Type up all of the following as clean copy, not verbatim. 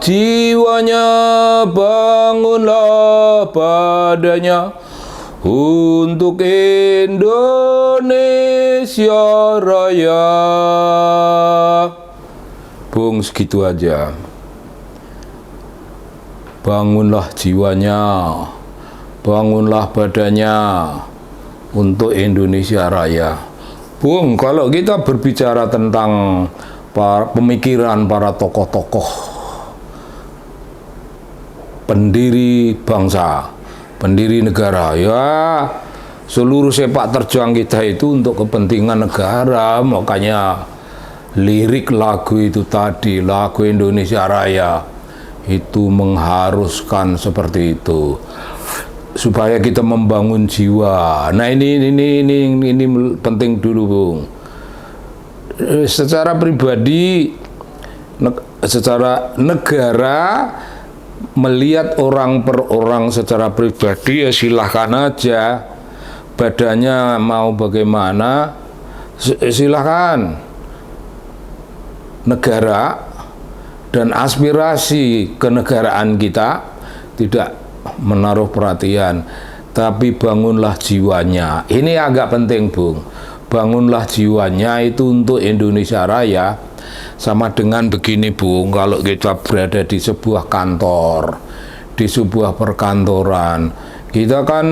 jiwanya, bangunlah badannya untuk Indonesia Raya. Bung, segitu aja. Bangunlah jiwanya, bangunlah badannya untuk Indonesia Raya. Bung, kalau kita berbicara tentang pemikiran para tokoh-tokoh pendiri bangsa, pendiri negara, ya seluruh sepak terjang kita itu untuk kepentingan negara. Makanya lirik lagu itu tadi, lagu Indonesia Raya, itu mengharuskan seperti itu supaya kita membangun jiwa. Nah ini penting dulu, Bung. Secara pribadi, secara negara, melihat orang per orang secara pribadi, ya silahkan aja. Badannya mau bagaimana, silahkan. Negara dan aspirasi kenegaraan kita tidak menaruh perhatian, tapi bangunlah jiwanya. Ini agak penting, Bung. Bangunlah jiwanya itu untuk Indonesia Raya. Sama dengan begini, Bung, kalau kita berada di sebuah kantor, di sebuah perkantoran, kita kan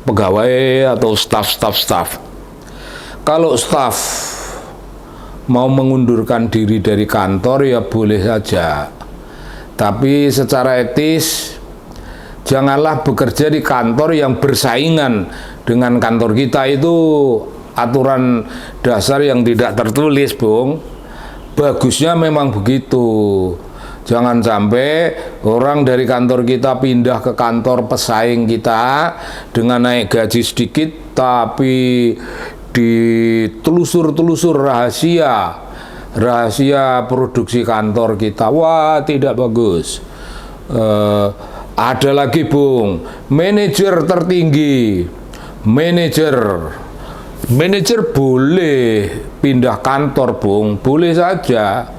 pegawai atau staf. Kalau staf mau mengundurkan diri dari kantor, ya boleh saja. Tapi secara etis, janganlah bekerja di kantor yang bersaingan dengan kantor kita. Itu aturan dasar yang tidak tertulis, Bung. Bagusnya memang begitu. Jangan sampai orang dari kantor kita pindah ke kantor pesaing kita dengan naik gaji sedikit, tapi ditelusur rahasia produksi kantor kita. Wah, tidak bagus. Ada lagi, Bung, manajer tertinggi, manajer boleh pindah kantor, Bung, boleh saja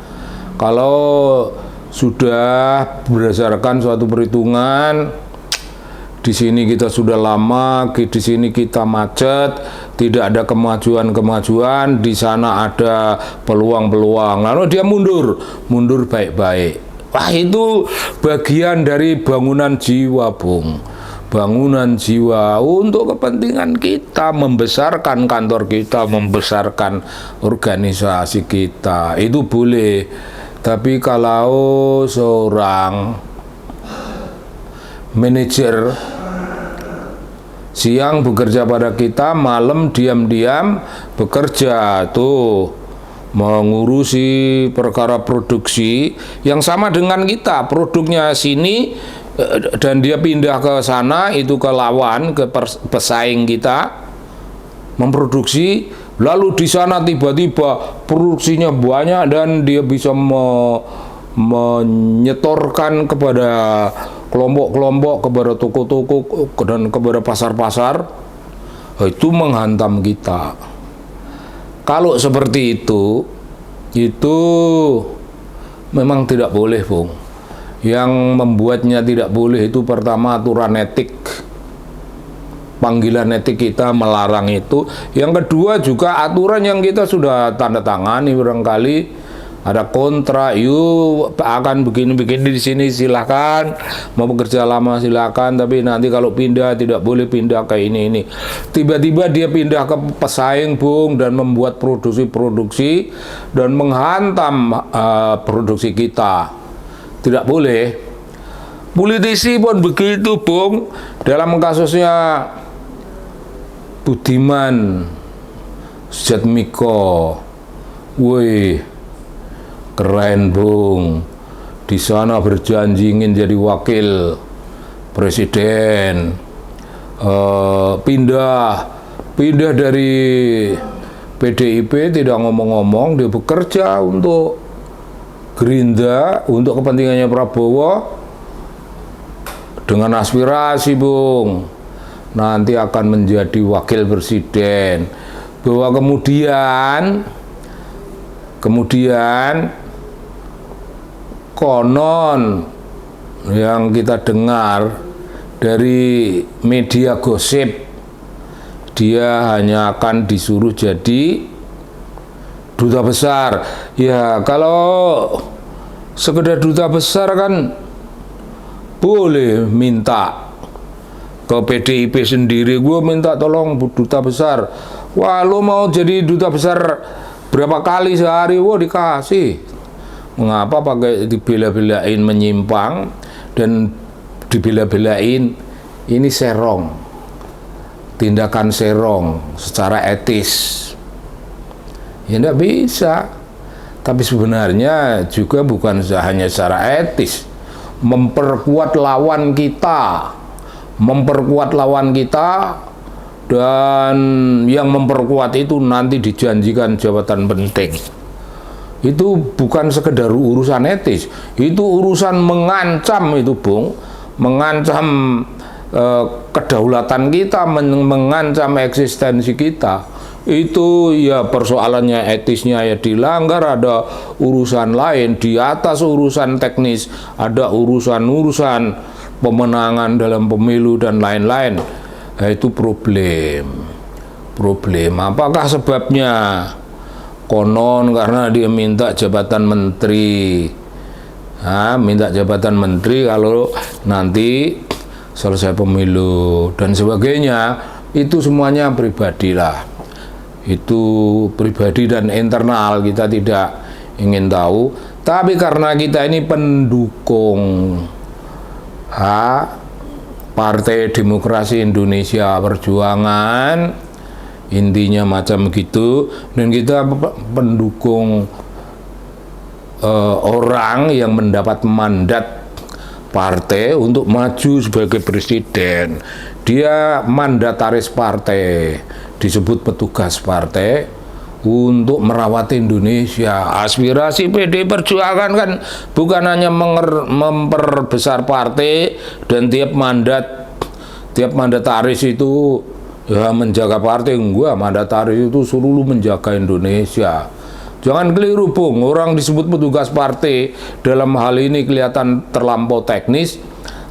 kalau sudah berdasarkan suatu perhitungan. Di sini kita sudah lama, di sini kita macet, tidak ada kemajuan, di sana ada peluang, lalu dia mundur baik-baik. Wah, itu bagian dari bangunan jiwa, Bung. Bangunan jiwa untuk kepentingan kita, membesarkan kantor kita, membesarkan organisasi kita, itu boleh. Tapi kalau seorang manajer siang bekerja pada kita, malam diam-diam bekerja tuh mengurusi perkara produksi yang sama dengan kita, produknya sini dan dia pindah ke sana, itu ke lawan, ke pesaing kita memproduksi, lalu di sana tiba-tiba produksinya banyak dan dia bisa menyetorkan kepada kelompok-kelompok, kepada toko-toko, dan kepada pasar-pasar. Itu menghantam kita. Kalau seperti itu memang tidak boleh, Bung. Yang membuatnya tidak boleh itu pertama aturan etik, panggilan etik kita melarang itu. Yang kedua juga aturan yang kita sudah tanda tangani, barangkali ada kontrak, yuk akan begini-begini di sini, silakan, mau bekerja lama silakan, tapi nanti kalau pindah tidak boleh pindah ke ini. Tiba-tiba dia pindah ke pesaing, Bung, dan membuat produksi dan menghantam produksi kita. Tidak boleh. Politisi pun begitu, Bung. Dalam kasusnya Budiman Sujatmiko, woi, keren, Bung. Di sana berjanji ingin jadi wakil presiden. Pindah dari PDIP, tidak ngomong-ngomong, dia bekerja untuk Gerindra, untuk kepentingannya Prabowo, dengan aspirasi, Bung, nanti akan menjadi wakil presiden. Bahwa kemudian konon yang kita dengar dari media gosip, dia hanya akan disuruh jadi duta besar. Ya kalau sekedar duta besar kan boleh minta ke PDIP sendiri, gue minta tolong duta besar. Wah, lo mau jadi duta besar berapa kali sehari? Wah, dikasih. Mengapa pakai dibela-belain menyimpang dan dibela-belain ini serong, tindakan serong secara etis? Ya enggak bisa. Tapi sebenarnya juga bukan hanya secara etis, memperkuat lawan kita, dan yang memperkuat itu nanti dijanjikan jabatan penting. Itu bukan sekedar urusan etis, itu urusan mengancam, itu Bung, mengancam kedaulatan kita, mengancam eksistensi kita. Itu ya persoalannya etisnya ya dilanggar, ada urusan lain di atas urusan teknis, ada urusan-urusan pemenangan dalam pemilu dan lain-lain. Nah, itu problem. Apakah sebabnya? Konon karena dia minta jabatan menteri. Minta jabatan menteri kalau nanti selesai pemilu dan sebagainya. Itu semuanya pribadi lah. Itu pribadi dan internal, kita tidak ingin tahu. Tapi karena kita ini pendukung Partai Demokrasi Indonesia Perjuangan, intinya macam gitu, dan kita pendukung orang yang mendapat mandat partai untuk maju sebagai presiden. Dia mandataris partai, disebut petugas partai untuk merawat Indonesia. Aspirasi PD Perjuangan kan bukan hanya memperbesar partai dan tiap mandataris itu ya menjaga partai. Enggak, mandataris itu seluruh menjaga Indonesia. Jangan keliru, Bung, orang disebut petugas partai dalam hal ini kelihatan terlampau teknis,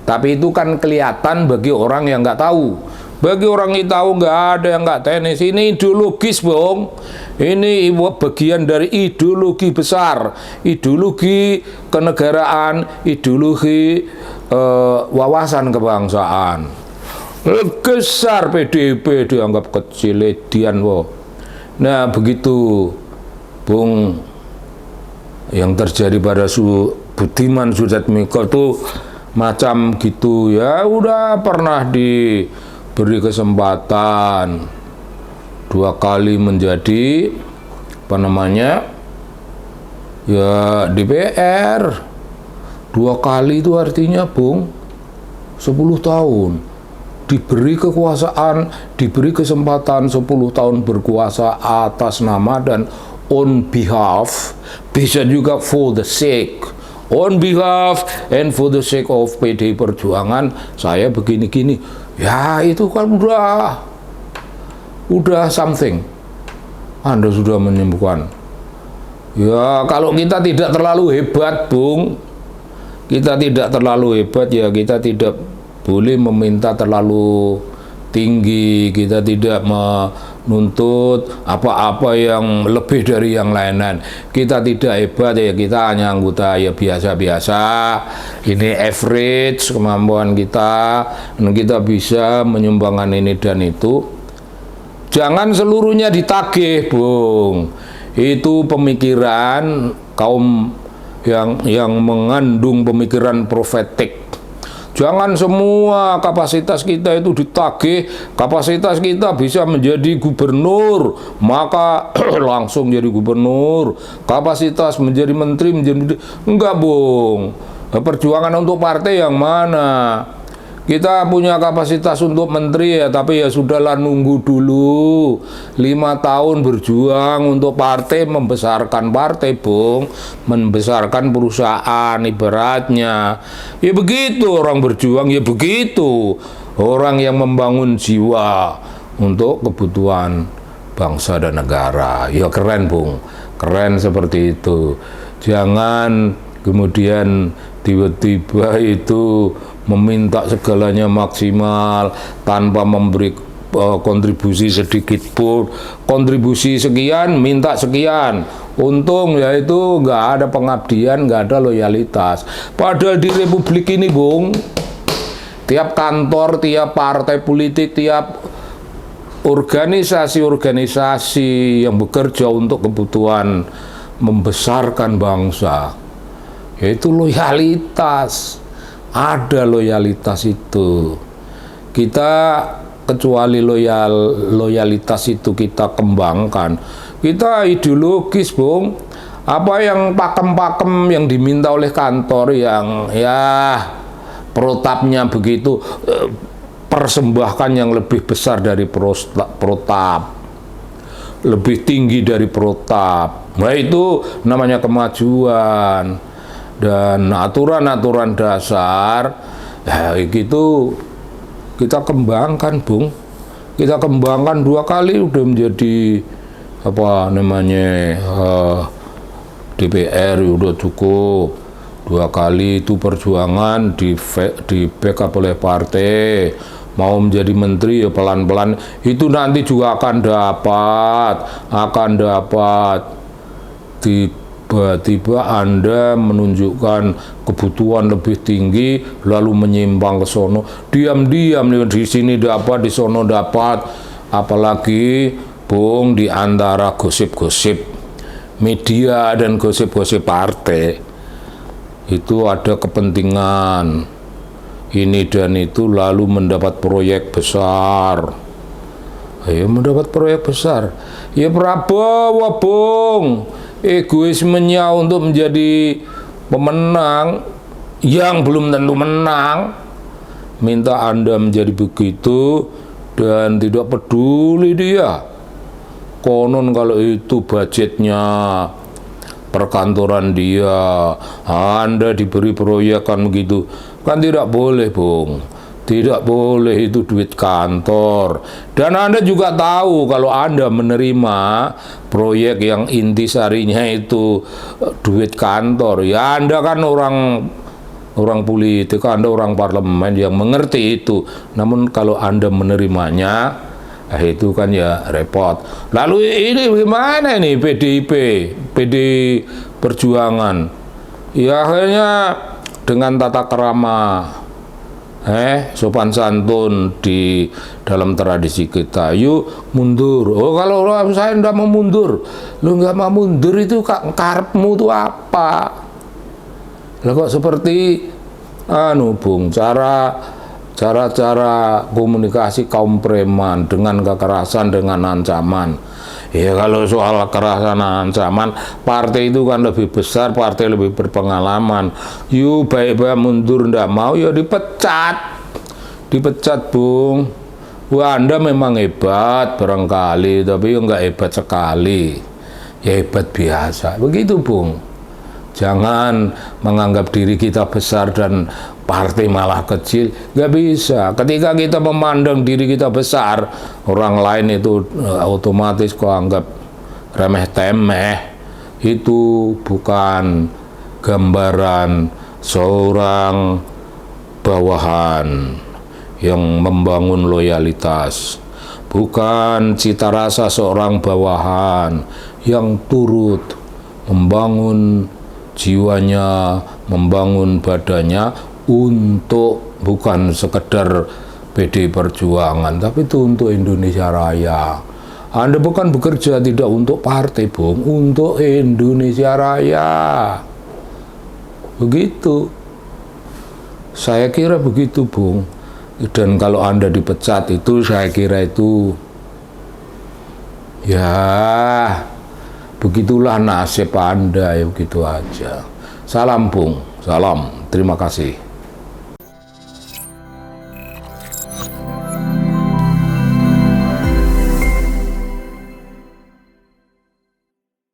tapi itu kan kelihatan bagi orang yang nggak tahu. Bagi orang yang tahu nggak ada yang nggak teknis. Ini ideologis, Bung. Ini bagian dari ideologi besar, ideologi kenegaraan, ideologi wawasan kebangsaan. Besar PDIP dianggap kecil, edian, wo. Nah begitu, Bung, yang terjadi pada Budiman Sujatmiko itu macam gitu ya. Udah pernah diberi kesempatan 2 kali menjadi ya DPR. 2 kali itu artinya, Bung, 10 tahun. Diberi kekuasaan, diberi kesempatan 10 tahun berkuasa atas nama dan on behalf, bisa juga for the sake, on behalf and for the sake of PD Perjuangan, saya begini-gini. Ya itu kan udah something. Anda sudah menyembuhkan. Ya kalau kita tidak terlalu hebat, Bung, kita tidak terlalu hebat, ya kita tidak boleh meminta terlalu tinggi, kita tidak menuntut apa-apa yang lebih dari yang lain-lain. Kita tidak hebat, ya kita hanya anggota ya biasa-biasa. Ini average kemampuan kita, dan kita bisa menyumbangkan ini dan itu. Jangan seluruhnya ditagih, Bung. Itu pemikiran kaum yang mengandung pemikiran profetik. Jangan semua kapasitas kita itu ditagih. Kapasitas kita bisa menjadi gubernur, maka langsung jadi gubernur. Kapasitas menjadi menteri, enggak, Bung. Perjuangan untuk partai yang mana? Kita punya kapasitas untuk menteri ya, tapi ya sudahlah, nunggu dulu 5 tahun berjuang untuk partai, membesarkan partai, Bung, membesarkan perusahaan ibaratnya. Ya begitu orang berjuang, ya begitu orang yang membangun jiwa untuk kebutuhan bangsa dan negara. Ya keren, Bung, keren seperti itu. Jangan kemudian tiba-tiba itu meminta segalanya maksimal tanpa memberi kontribusi sedikit pun. Kontribusi sekian, minta sekian. Untung yaitu nggak ada pengabdian, nggak ada loyalitas. Padahal di Republik ini, Bung, tiap kantor, tiap partai politik, tiap organisasi-organisasi yang bekerja untuk kebutuhan membesarkan bangsa, yaitu loyalitas. Ada loyalitas itu. Kita kecuali loyalitas itu kita kembangkan. Kita ideologis, Bung. Apa yang pakem-pakem yang diminta oleh kantor yang ya protapnya begitu, persembahkan yang lebih besar dari protap, lebih tinggi dari protap. Nah, itu namanya kemajuan. Dan aturan-aturan dasar ya gitu kita kembangkan, Bung. Kita kembangkan 2 kali udah menjadi apa namanya DPR, udah cukup. 2 kali itu perjuangan di backup oleh partai. Mau menjadi menteri ya pelan-pelan, itu nanti juga akan dapat. Tiba-tiba Anda menunjukkan kebutuhan lebih tinggi lalu menyimpang ke sono, diam-diam di sini dapat, di sono dapat. Apalagi, Bung, di antara gosip-gosip media dan gosip-gosip partai itu ada kepentingan ini dan itu, lalu mendapat proyek besar. Ayo mendapat proyek besar. Ya Prabowo, Bung, egoismenya untuk menjadi pemenang yang belum tentu menang, minta Anda menjadi begitu dan tidak peduli dia. Konon kalau itu budgetnya perkantoran dia, Anda diberi proyek kan begitu. Kan tidak boleh, Bung. Tidak boleh, itu duit kantor. Dan Anda juga tahu kalau Anda menerima proyek yang intisarinya itu duit kantor, ya Anda kan orang politik, Anda orang parlemen yang mengerti itu. Namun kalau Anda menerimanya, itu kan ya repot. Lalu ini gimana nih PDI Perjuangan? Ya akhirnya dengan tata krama, sopan santun di dalam tradisi kita, yuk mundur. Oh kalau saya nggak mau mundur, lu nggak mau mundur itu karepmu itu apa? Lah kok seperti Bung, cara komunikasi kaum preman dengan kekerasan, dengan ancaman. Ya kalau soal kekerasan ancaman, partai itu kan lebih besar, partai lebih berpengalaman. Yuk baik-baik mundur, ndak mau ya dipecat, Bung. Wah, Anda memang hebat barangkali, tapi ya nggak hebat sekali, ya hebat biasa. Begitu, Bung. Jangan menganggap diri kita besar dan partai malah kecil. Nggak bisa. Ketika kita memandang diri kita besar, orang lain itu otomatis kok anggap remeh-temeh. Itu bukan gambaran seorang bawahan yang membangun loyalitas. Bukan cita rasa seorang bawahan yang turut membangun jiwanya, membangun badannya untuk bukan sekedar PDI Perjuangan, tapi itu untuk Indonesia Raya. Anda bukan bekerja tidak untuk partai, Bung, untuk Indonesia Raya. Begitu. Saya kira begitu, Bung. Dan kalau Anda dipecat itu, saya kira itu ya begitulah nasib Anda, ya begitu aja. Salam, Bung. Salam. Terima kasih.